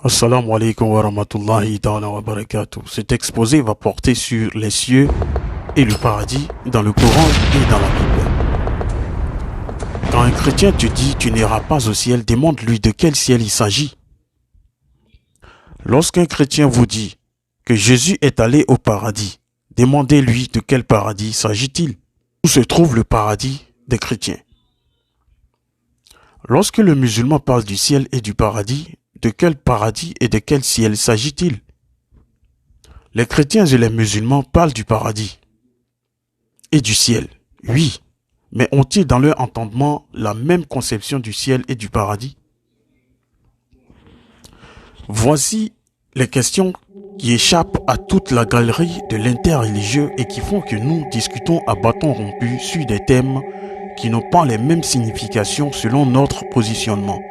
Assalamu alaikum wa rahmatullahi ta'ala wa barakatuh. Cet exposé va porter sur les cieux et le paradis dans le Coran et dans la Bible. Quand un chrétien te dit tu n'iras pas au ciel, demande-lui de quel ciel il s'agit. Lorsqu'un chrétien vous dit que Jésus est allé au paradis, demandez-lui de quel paradis s'agit-il. Où se trouve le paradis des chrétiens? Lorsque le musulman parle du ciel et du paradis, de quel paradis et de quel ciel s'agit-il? Les chrétiens et les musulmans parlent du paradis et du ciel, oui, mais ont-ils dans leur entendement la même conception du ciel et du paradis? Voici les questions qui échappent à toute la galerie de l'interreligieux et qui font que nous discutons à bâton rompu sur des thèmes qui n'ont pas les mêmes significations selon notre positionnement.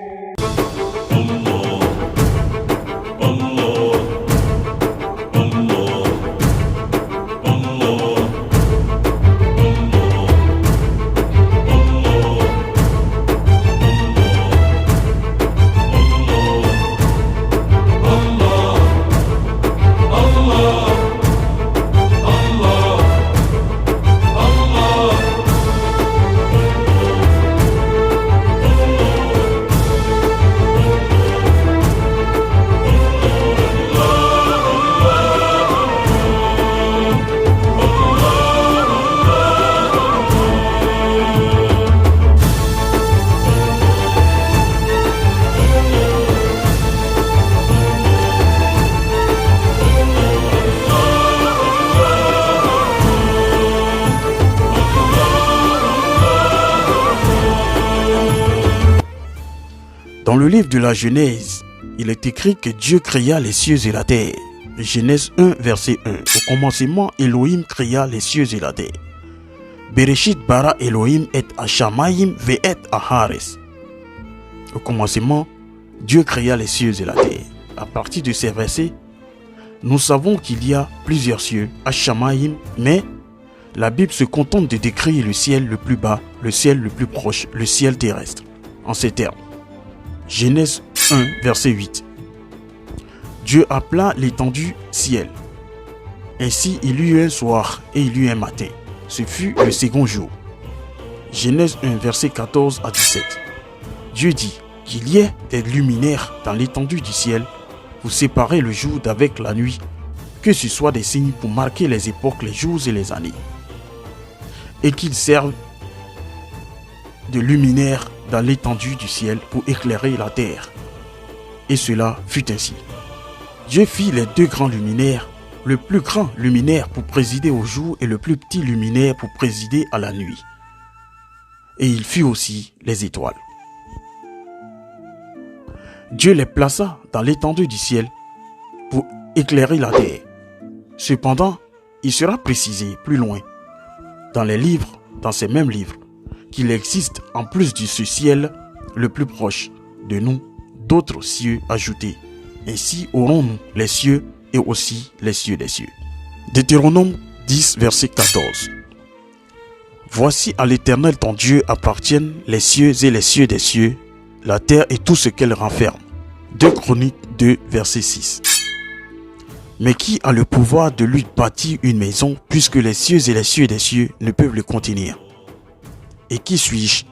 Dans le livre de la Genèse, il est écrit que Dieu créa les cieux et la terre. Genèse 1, verset 1. Au commencement, Elohim créa les cieux et la terre. Bereshit bara Elohim et Hashamayim ve et Ahares. Au commencement, Dieu créa les cieux et la terre. À partir de ces versets, nous savons qu'il y a plusieurs cieux, Hashamayim, mais la Bible se contente de décrire le ciel le plus bas, le ciel le plus proche, le ciel terrestre, en ces termes. Genèse 1, verset 8. Dieu appela l'étendue ciel. Ainsi il y eut un soir et il y eut un matin. Ce fut le second jour. Genèse 1, verset 14 à 17. Dieu dit qu'il y ait des luminaires dans l'étendue du ciel pour séparer le jour d'avec la nuit, que ce soit des signes pour marquer les époques, les jours et les années, et qu'ils servent de luminaires dans l'étendue du ciel pour éclairer la terre. Et cela fut ainsi. Dieu fit les deux grands luminaires, le plus grand luminaire pour présider au jour et le plus petit luminaire pour présider à la nuit. Et il fit aussi les étoiles. Dieu les plaça dans l'étendue du ciel pour éclairer la terre. Cependant, il sera précisé plus loin, dans les livres, dans ces mêmes livres, qu'il existe en plus de ce ciel le plus proche de nous, d'autres cieux ajoutés. Ainsi aurons-nous les cieux et aussi les cieux des cieux. Deutéronome 10, verset 14. Voici à l'Éternel ton Dieu appartiennent les cieux et les cieux des cieux, la terre et tout ce qu'elle renferme. 2 Chroniques 2, verset 6. Mais qui a le pouvoir de lui bâtir une maison, puisque les cieux et les cieux des cieux ne peuvent le contenir? Et qui suis-je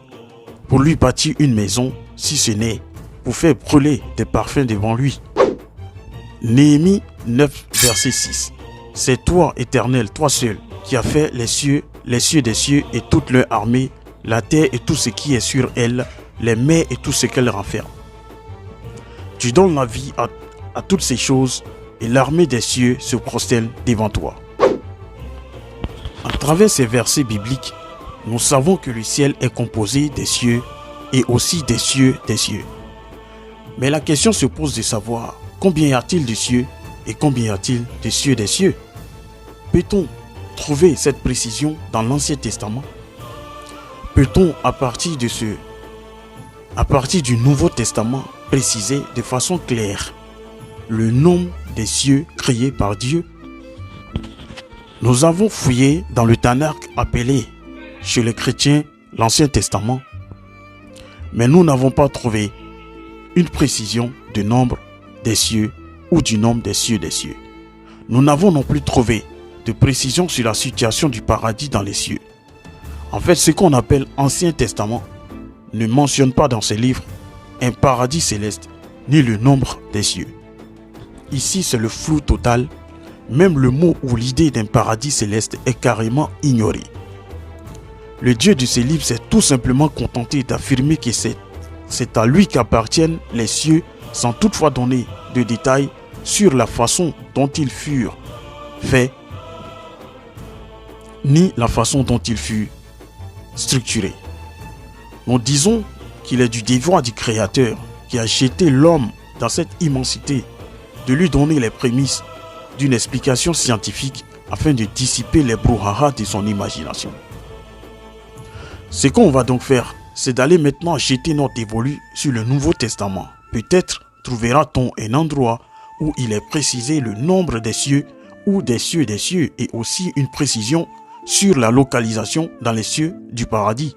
pour lui bâtir une maison, si ce n'est pour faire brûler des parfums devant lui? Néhémie 9, verset 6. C'est toi, Éternel, toi seul, qui as fait les cieux des cieux et toute leur armée, la terre et tout ce qui est sur elle, les mers et tout ce qu'elle renferme. Tu donnes la vie à toutes ces choses, et l'armée des cieux se prosterne devant toi. À travers ces versets bibliques, nous savons que le ciel est composé des cieux et aussi des cieux des cieux. Mais la question se pose de savoir combien y a-t-il de cieux et combien y a-t-il de cieux des cieux? Peut-on trouver cette précision dans l'Ancien Testament? Peut-on à partir du Nouveau Testament préciser de façon claire le nombre des cieux créés par Dieu? Nous avons fouillé dans le Tanakh appelé chez les chrétiens l'Ancien Testament, mais nous n'avons pas trouvé une précision de nombre des cieux ou du nombre des cieux des cieux. Nous n'avons non plus trouvé de précision sur la situation du paradis dans les cieux. En fait, ce qu'on appelle Ancien Testament ne mentionne pas dans ces livres un paradis céleste ni le nombre des cieux. Ici, c'est le flou total. Même le mot ou l'idée d'un paradis céleste est carrément ignoré. Le Dieu de ces livres s'est tout simplement contenté d'affirmer que c'est à lui qu'appartiennent les cieux, sans toutefois donner de détails sur la façon dont ils furent faits, ni la façon dont ils furent structurés. Nous disons qu'il est du devoir du Créateur qui a jeté l'homme dans cette immensité de lui donner les prémices d'une explication scientifique afin de dissiper les brouhaha de son imagination. Ce qu'on va donc faire, c'est d'aller maintenant jeter notre dévolu sur le Nouveau Testament. Peut-être trouvera-t-on un endroit où il est précisé le nombre des cieux ou des cieux et aussi une précision sur la localisation dans les cieux du paradis.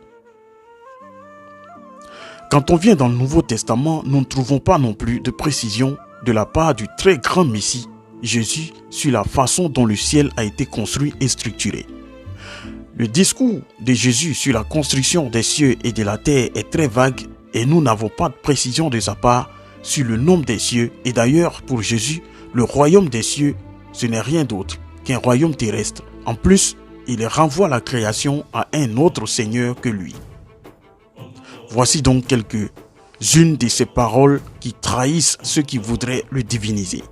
Quand on vient dans le Nouveau Testament, nous ne trouvons pas non plus de précision de la part du très grand Messie, Jésus, sur la façon dont le ciel a été construit et structuré. Le discours de Jésus sur la construction des cieux et de la terre est très vague et nous n'avons pas de précision de sa part sur le nombre des cieux. Et d'ailleurs, pour Jésus, le royaume des cieux, ce n'est rien d'autre qu'un royaume terrestre. En plus, il renvoie la création à un autre Seigneur que lui. Voici donc quelques-unes de ces paroles qui trahissent ceux qui voudraient le diviniser.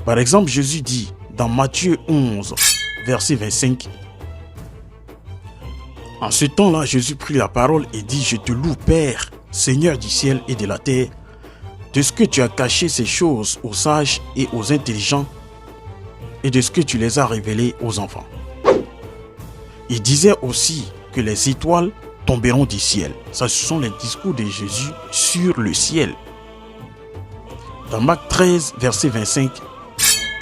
Par exemple, Jésus dit dans Matthieu 11, verset 25, « En ce temps-là, Jésus prit la parole et dit, « Je te loue, Père, Seigneur du ciel et de la terre, de ce que tu as caché ces choses aux sages et aux intelligents, et de ce que tu les as révélées aux enfants. » Il disait aussi que les étoiles tomberont du ciel. Ça, ce sont les discours de Jésus sur le ciel. Dans Marc 13, verset 25,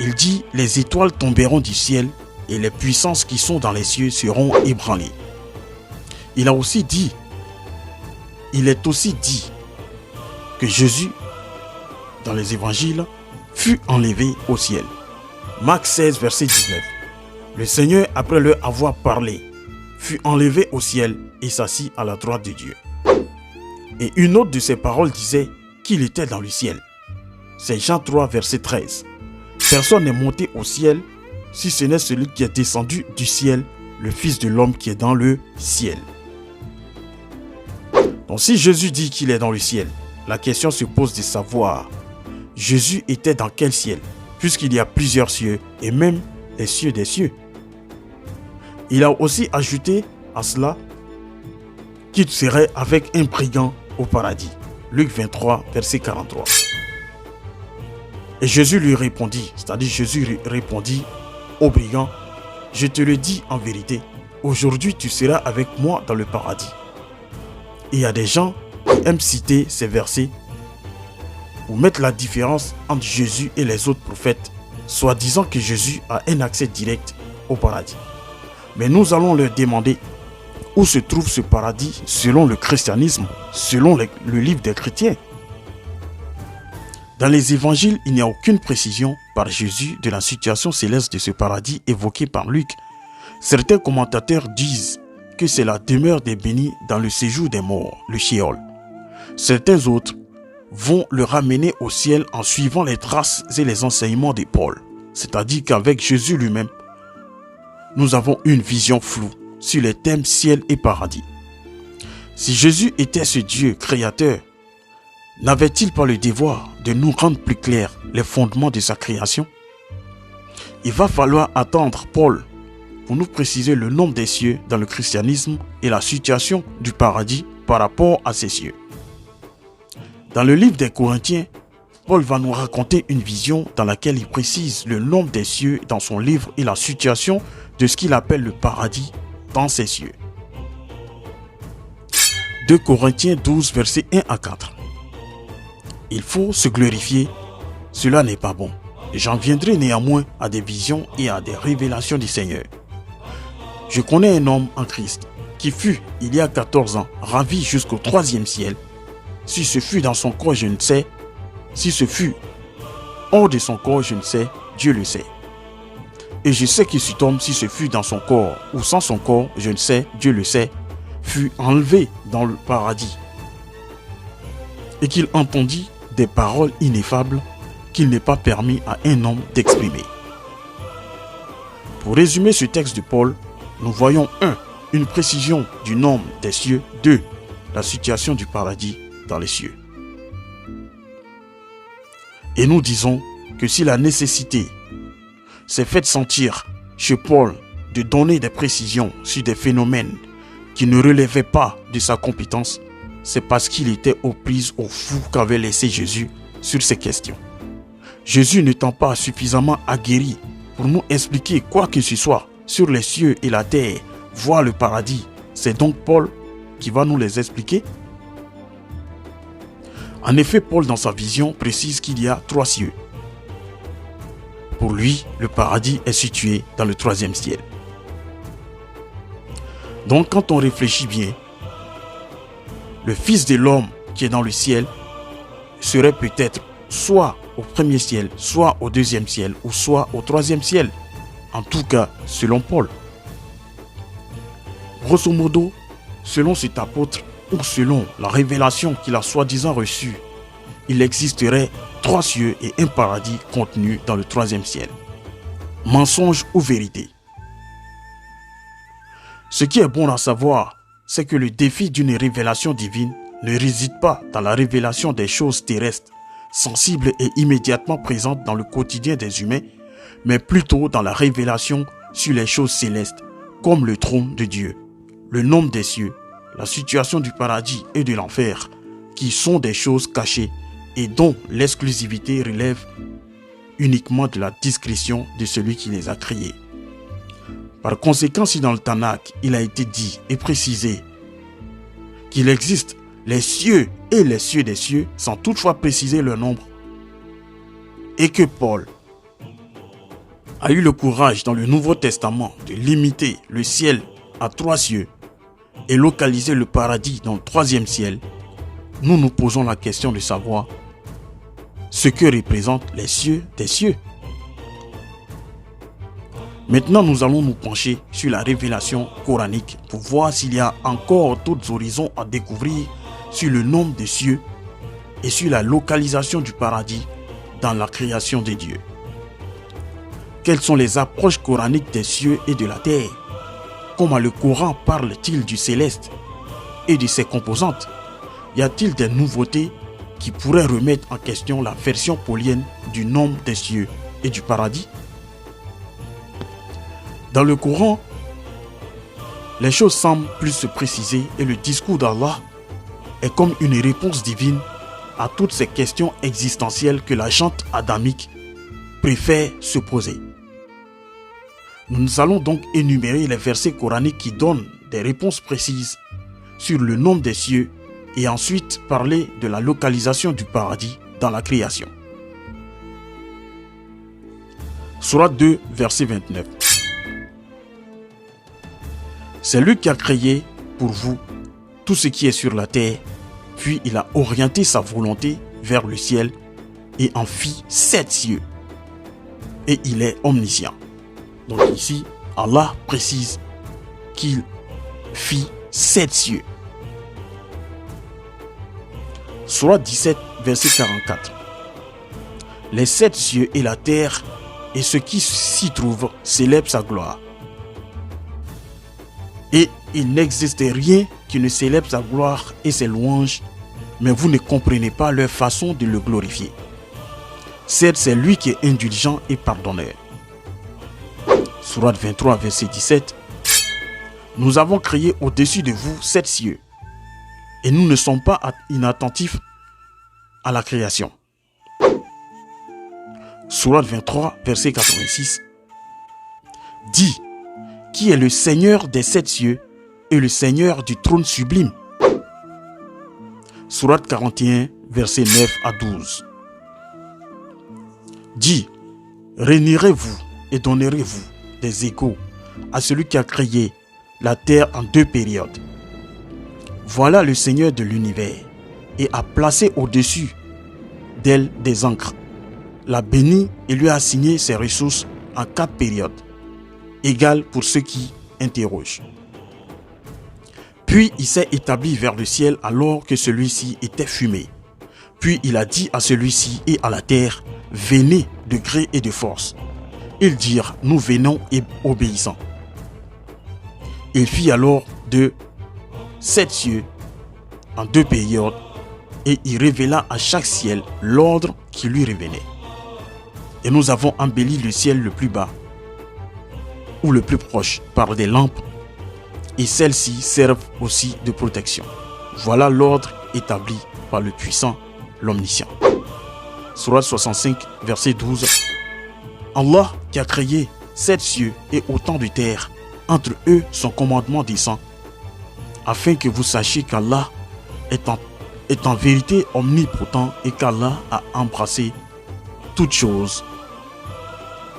il dit « Les étoiles tomberont du ciel et les puissances qui sont dans les cieux seront ébranlées. » Il est aussi dit que Jésus, dans les évangiles, fut enlevé au ciel. Marc 16, verset 19. Le Seigneur, après leur avoir parlé, fut enlevé au ciel et s'assit à la droite de Dieu. Et une autre de ses paroles disait qu'il était dans le ciel. C'est Jean 3, verset 13. Personne n'est monté au ciel si ce n'est celui qui est descendu du ciel, le Fils de l'homme qui est dans le ciel. Donc si Jésus dit qu'il est dans le ciel, la question se pose de savoir, Jésus était dans quel ciel? Puisqu'il y a plusieurs cieux et même les cieux des cieux. Il a aussi ajouté à cela qu'il serait avec un brigand au paradis. Luc 23, verset 43. Et Jésus lui répondit, c'est-à-dire Jésus répondit au brigand, « Je te le dis en vérité, aujourd'hui tu seras avec moi dans le paradis. » Et il y a des gens qui aiment citer ces versets pour mettre la différence entre Jésus et les autres prophètes, soi-disant que Jésus a un accès direct au paradis. Mais nous allons leur demander où se trouve ce paradis selon le christianisme, selon le livre des chrétiens. Dans les évangiles, il n'y a aucune précision par Jésus de la situation céleste de ce paradis évoqué par Luc. Certains commentateurs disent que c'est la demeure des bénis dans le séjour des morts, le Sheol. Certains autres vont le ramener au ciel en suivant les traces et les enseignements de Paul. C'est-à-dire qu'avec Jésus lui-même, nous avons une vision floue sur les thèmes ciel et paradis. Si Jésus était ce Dieu créateur, n'avait-il pas le devoir de nous rendre plus clairs les fondements de sa création? Il va falloir attendre Paul pour nous préciser le nombre des cieux dans le christianisme et la situation du paradis par rapport à ces cieux. Dans le livre des Corinthiens, Paul va nous raconter une vision dans laquelle il précise le nombre des cieux dans son livre et la situation de ce qu'il appelle le paradis dans ces cieux. 2 Corinthiens 12, versets 1 à 4. Il faut se glorifier, cela n'est pas bon. J'en viendrai néanmoins à des visions et à des révélations du Seigneur. Je connais un homme en Christ qui fut, il y a 14 ans, ravi jusqu'au 3e ciel. Si ce fut dans son corps, je ne sais. Si ce fut hors de son corps, je ne sais, Dieu le sait. Et je sais que cet homme, si ce fut dans son corps ou sans son corps, je ne sais, Dieu le sait, fut enlevé dans le paradis. Et qu'il entendit des paroles ineffables qu'il n'est pas permis à un homme d'exprimer. Pour résumer ce texte de Paul, nous voyons 1. Une précision du nom des cieux. 2. La situation du paradis dans les cieux. Et nous disons que si la nécessité s'est faite sentir chez Paul de donner des précisions sur des phénomènes qui ne relevaient pas de sa compétence, c'est parce qu'il était aux prises au fou qu'avait laissé Jésus sur ces questions. Jésus n'étant pas suffisamment aguerri pour nous expliquer quoi que ce soit sur les cieux et la terre, voire le paradis, c'est donc Paul qui va nous les expliquer. En effet, Paul dans sa vision précise qu'il y a 3 cieux. Pour lui, le paradis est situé dans le 3e ciel. Donc quand on réfléchit bien, le Fils de l'homme qui est dans le ciel serait peut-être soit au 1er ciel, soit au 2e ciel, ou soit au 3e ciel. En tout cas, selon Paul. Grosso modo, selon cet apôtre, ou selon la révélation qu'il a soi-disant reçue, il existerait 3 cieux et un paradis contenu dans le 3e ciel. Mensonge ou vérité? Ce qui est bon à savoir, c'est que le défi d'une révélation divine ne réside pas dans la révélation des choses terrestres, sensibles et immédiatement présentes dans le quotidien des humains, mais plutôt dans la révélation sur les choses célestes, comme le trône de Dieu, le nombre des cieux, la situation du paradis et de l'enfer, qui sont des choses cachées et dont l'exclusivité relève uniquement de la discrétion de celui qui les a créés. Par conséquent, si dans le Tanakh, il a été dit et précisé qu'il existe les cieux et les cieux des cieux, sans toutefois préciser leur nombre, et que Paul a eu le courage dans le Nouveau Testament de limiter le ciel à 3 cieux et localiser le paradis dans le 3e ciel, nous nous posons la question de savoir ce que représentent les cieux des cieux. Maintenant, nous allons nous pencher sur la révélation coranique pour voir s'il y a encore d'autres horizons à découvrir sur le nombre des cieux et sur la localisation du paradis dans la création de Dieu. Quelles sont les approches coraniques des cieux et de la terre? Comment le Coran parle-t-il du céleste et de ses composantes? Y a-t-il des nouveautés qui pourraient remettre en question la version paulienne du nombre des cieux et du paradis? Dans le Coran, les choses semblent plus se préciser et le discours d'Allah est comme une réponse divine à toutes ces questions existentielles que la gente adamique préfère se poser. Nous allons donc énumérer les versets coraniques qui donnent des réponses précises sur le nombre des cieux et ensuite parler de la localisation du paradis dans la création. Sourate 2, verset 29. C'est lui qui a créé pour vous tout ce qui est sur la terre, puis il a orienté sa volonté vers le ciel et en fit 7 cieux. Et il est omniscient. Donc ici, Allah précise qu'il fit 7 cieux. Sourate 17, verset 44. Les 7 cieux et la terre et ce qui s'y trouve célèbrent sa gloire. Et il n'existe rien qui ne célèbre sa gloire et ses louanges, mais vous ne comprenez pas leur façon de le glorifier. Certes, c'est lui qui est indulgent et pardonneur. Sourate 23, verset 17. Nous avons créé au-dessus de vous 7 cieux, et nous ne sommes pas inattentifs à la création. Sourate 23, verset 86. Dis, qui est le Seigneur des 7 cieux et le Seigneur du trône sublime? Sourate 41, versets 9 à 12. Dis, réunirez-vous et donnerez-vous des égaux à celui qui a créé la terre en 2 périodes. Voilà le Seigneur de l'univers et a placé au-dessus d'elle des ancres l'a béni et lui a assigné ses ressources en 4 périodes, égales pour ceux qui interrogent. Puis il s'est établi vers le ciel alors que celui-ci était fumé. Puis il a dit à celui-ci et à la terre, « Venez de gré et de force. » Ils dirent, « Nous venons et obéissons. » Il fit alors de 7 cieux en 2 périodes et il révéla à chaque ciel l'ordre qui lui revenait. Et nous avons embelli le ciel le plus bas ou le plus proche par des lampes et celles-ci servent aussi de protection. Voilà l'ordre établi par le puissant, l'omniscient. Sourate 65, verset 12. Allah qui a créé 7 cieux et autant de terres, entre eux son commandement descend, afin que vous sachiez qu'Allah est en vérité omnipotent et qu'Allah a embrassé toutes choses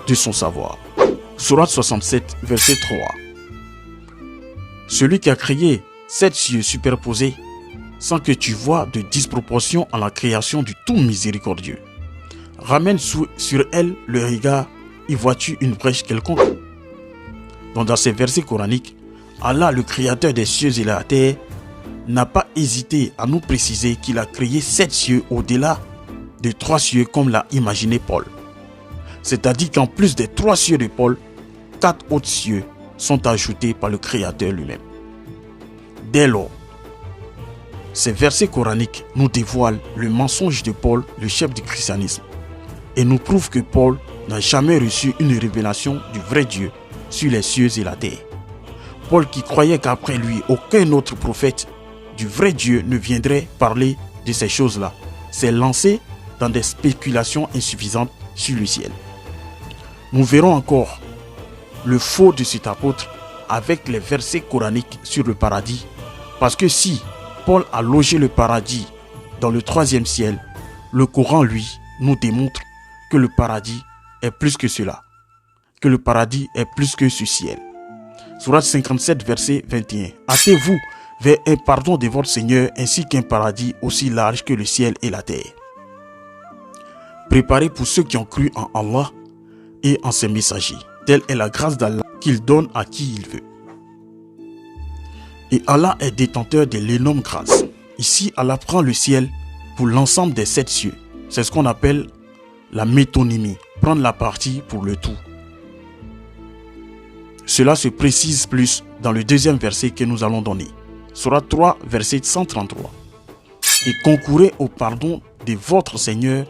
de son savoir. Sourate 67, verset 3. Celui qui a créé 7 cieux superposés sans que tu vois de disproportion en la création du tout miséricordieux. Ramène sur elle le regard, y vois-tu une brèche quelconque? Donc dans ces versets coraniques, Allah, le créateur des cieux et de la terre, n'a pas hésité à nous préciser qu'il a créé 7 cieux au-delà de 3 cieux comme l'a imaginé Paul. C'est-à-dire qu'en plus des 3 cieux de Paul, 4 autres cieux sont ajoutés par le Créateur lui-même. Dès lors, ces versets coraniques nous dévoilent le mensonge de Paul, le chef du christianisme, et nous prouvent que Paul n'a jamais reçu une révélation du vrai Dieu sur les cieux et la terre. Paul, qui croyait qu'après lui, aucun autre prophète du vrai Dieu ne viendrait parler de ces choses-là, s'est lancé dans des spéculations insuffisantes sur le ciel. Nous verrons encore le faux de cet apôtre avec les versets coraniques sur le paradis, parce que si Paul a logé le paradis dans le 3e ciel, le Coran, lui, nous démontre que le paradis est plus que cela, que le paradis est plus que ce ciel. Sourate 57, verset 21. Hâtez-vous vers un pardon de votre Seigneur ainsi qu'un paradis aussi large que le ciel et la terre. Préparé pour ceux qui ont cru en Allah et en ses messagers. Telle est la grâce d'Allah qu'il donne à qui il veut. Et Allah est détenteur de l'énorme grâce. Ici, Allah prend le ciel pour l'ensemble des 7 cieux. C'est ce qu'on appelle la métonymie, prendre la partie pour le tout. Cela se précise plus dans le 2e verset que nous allons donner. Sourate 3, verset 133. Et concourez au pardon de votre Seigneur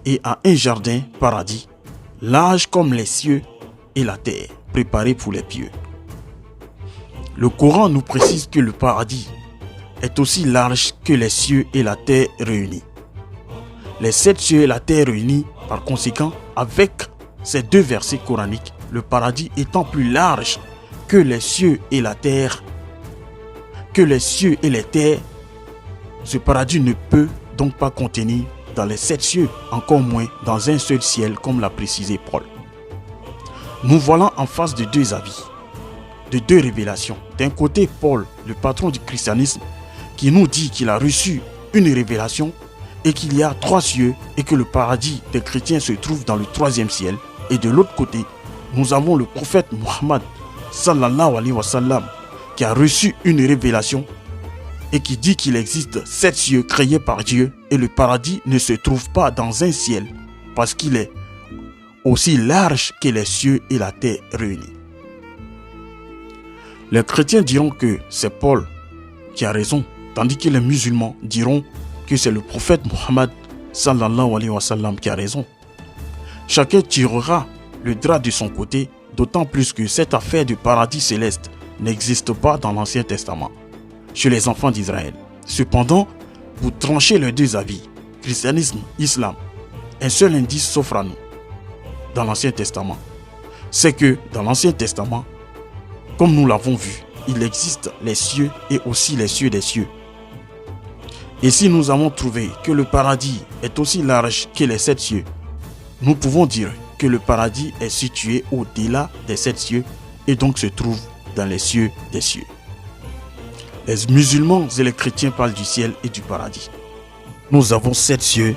et à un jardin paradis, large comme les cieux et la terre, préparé pour les pieux. Le Coran nous précise que le paradis est aussi large que les cieux et la terre réunis. Les 7 cieux et la terre réunis, par conséquent, avec ces 2 versets coraniques, le paradis étant plus large que les cieux et la terre, ce paradis ne peut donc pas contenir dans les 7 cieux, encore moins dans un seul ciel, comme l'a précisé Paul. Nous voilà en face de 2 avis, de 2 révélations. D'un côté, Paul, le patron du christianisme, qui nous dit qu'il a reçu une révélation et qu'il y a 3 cieux et que le paradis des chrétiens se trouve dans le 3e ciel. Et de l'autre côté, nous avons le prophète Mohammed sallallahu alayhi wa sallam qui a reçu une révélation et qui dit qu'il existe 7 cieux créés par Dieu et le paradis ne se trouve pas dans un ciel parce qu'il est aussi large que les cieux et la terre réunis. Les chrétiens diront que c'est Paul qui a raison, tandis que les musulmans diront que c'est le prophète Mohammed sallallahu alayhi wa sallam qui a raison. Chacun tirera le drap de son côté, d'autant plus que cette affaire du paradis céleste n'existe pas dans l'Ancien Testament, chez les enfants d'Israël. Cependant, pour trancher les 2 avis, christianisme, islam, un seul indice s'offre à nous dans l'Ancien Testament. C'est que dans l'Ancien Testament, comme nous l'avons vu, il existe les cieux et aussi les cieux des cieux. Et si nous avons trouvé que le paradis est aussi large que les 7 cieux, nous pouvons dire que le paradis est situé au-delà des 7 cieux et donc se trouve dans les cieux des cieux. Les musulmans et les chrétiens parlent du ciel et du paradis. Nous avons 7 cieux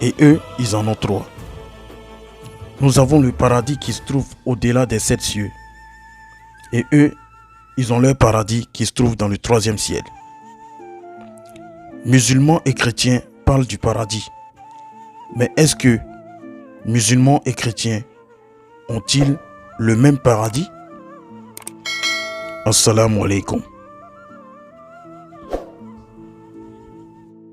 et eux, ils en ont 3. Nous avons le paradis qui se trouve au-delà des 7 cieux. Et eux, ils ont leur paradis qui se trouve dans le 3e ciel. Musulmans et chrétiens parlent du paradis. Mais est-ce que musulmans et chrétiens ont-ils le même paradis? Assalamu alaikum.